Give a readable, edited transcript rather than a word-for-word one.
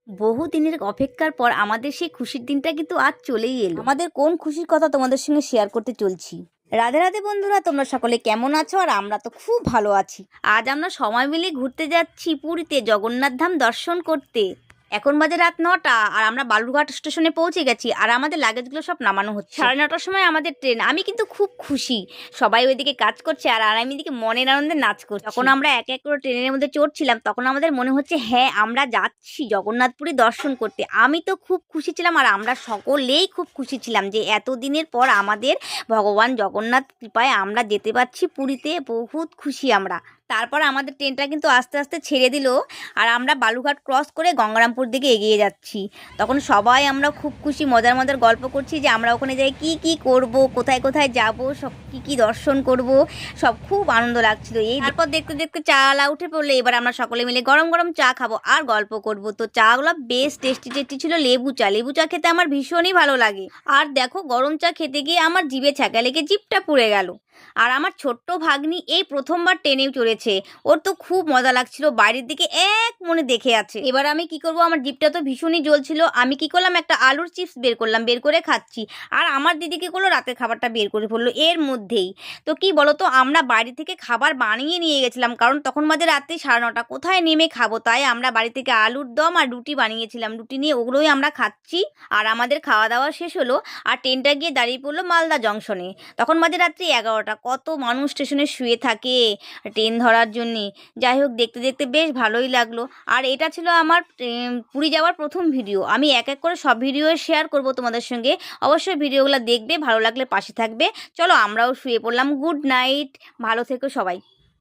বহুদিনের অপেক্ষার পর আমাদের সেই খুশির দিনটা কিন্তু আজ চলেই এলো। আমাদের কোন খুশির কথা তোমাদের সঙ্গে শেয়ার করতে চলছি। রাধে রাধে বন্ধুরা, তোমরা সকলে কেমন আছো? আর আমরা তো খুব ভালো আছি। আজ আমরা সবাই মিলে ঘুরতে যাচ্ছি পুরীতে জগন্নাথ ধাম দর্শন করতে। এখন বাজে রাত 9টা আর আমরা বালুরঘাট স্টেশনে পৌঁছে গেছি আর আমাদের লাগেজগুলো সব নামানো হচ্ছে। 9:30টার সময় আমাদের ট্রেন। আমি কিন্তু খুব খুশি। সবাই ওইদিকে কাজ করছে আর আমি এদিকে মনের আনন্দে নাচ করছি। যখন আমরা এক এক করে ট্রেনের মধ্যে চড়ছিলাম তখন আমাদের মনে হচ্ছে হ্যাঁ আমরা যাচ্ছি জগন্নাথপুরী দর্শন করতে। আমি তো খুব খুশি ছিলাম আর আমরা সকলেই খুব খুশি ছিলাম যে এতদিনের পর আমাদের ভগবান জগন্নাথ কৃপায় আমরা যেতে পারছি পুরীতে। বহুত খুশি আমরা। তারপর আমাদের ট্রেনটা কিন্তু আস্তে আস্তে ছেড়ে দিল আর আমরা বালুঘাট ক্রস করে গঙ্গারামপুর দিকে এগিয়ে যাচ্ছি। তখন সবাই আমরা খুব খুশি, মজার মজার গল্প করছি যে আমরা ওখানে যাই কি কি করব, কোথায় কোথায় যাব, সব কি কি দর্শন করব, সব খুব আনন্দ লাগছিল। এই তারপর দেখতে দেখতে চালা উঠে পড়লে এবার আমরা সকলে মিলে গরম গরম চা খাবো আর গল্প করব। তো চাগুলো বেশ টেস্টি টেস্টি ছিল। লেবু চা খেতে আমার ভীষণই ভালো লাগে। আর দেখো গরম চা খেতে গিয়ে আমার জিভে ছ্যাঁকা লেগে জিভটা পুড়ে গেল। আর আমার ছোট্ট ভাগ্নি এই প্রথমবার ট্রেনেও চড়েছে। ওর তো খুব মজা লাগছিল, বাইরের দিকে এক মনে দেখে আছে। এবার আমি কি করব, আমার জিভটা তো ভীষণই জ্বলছিল। আমি কি করলাম, একটা আলুর চিপস বের করলাম, বের করে খাচ্ছি। আর আমার দিদি কি করলো, রাতের খাবারটা বের করে ফেললো এর মধ্যেই। তো কি বলতো, আমরা বাড়ি থেকে খাবার বানিয়ে নিয়ে গেছিলাম কারণ তখন বাজে রাত্রি 9:30। কোথায় নেমে খাবো, তাই আমরা বাড়ি থেকে আলুর দম আর রুটি বানিয়েছিলাম। রুটি নিয়ে ওগুলোই আমরা খাচ্ছি। আর আমাদের খাওয়া দাওয়া শেষ হলো আর ট্রেনটা গিয়ে দাঁড়িয়ে পড়লো মালদা জংশনে। তখন বাজে রাত্রি 11টা। কত মানুষ স্টেশনে শুয়ে থাকে ট্রেন ধরার জন্যে। যাই হোক, দেখতে দেখতে বেশ ভালোই লাগলো। আর এটা ছিল আমার পুরী যাওয়ার প্রথম ভিডিও। আমি এক এক করে সব ভিডিও শেয়ার করব তোমাদের সঙ্গে। অবশ্যই ভিডিওগুলো দেখবে, ভালো লাগলে পাশে থাকবে। চলো আমরাও শুয়ে পড়লাম। গুড নাইট, ভালো থেকো সবাই।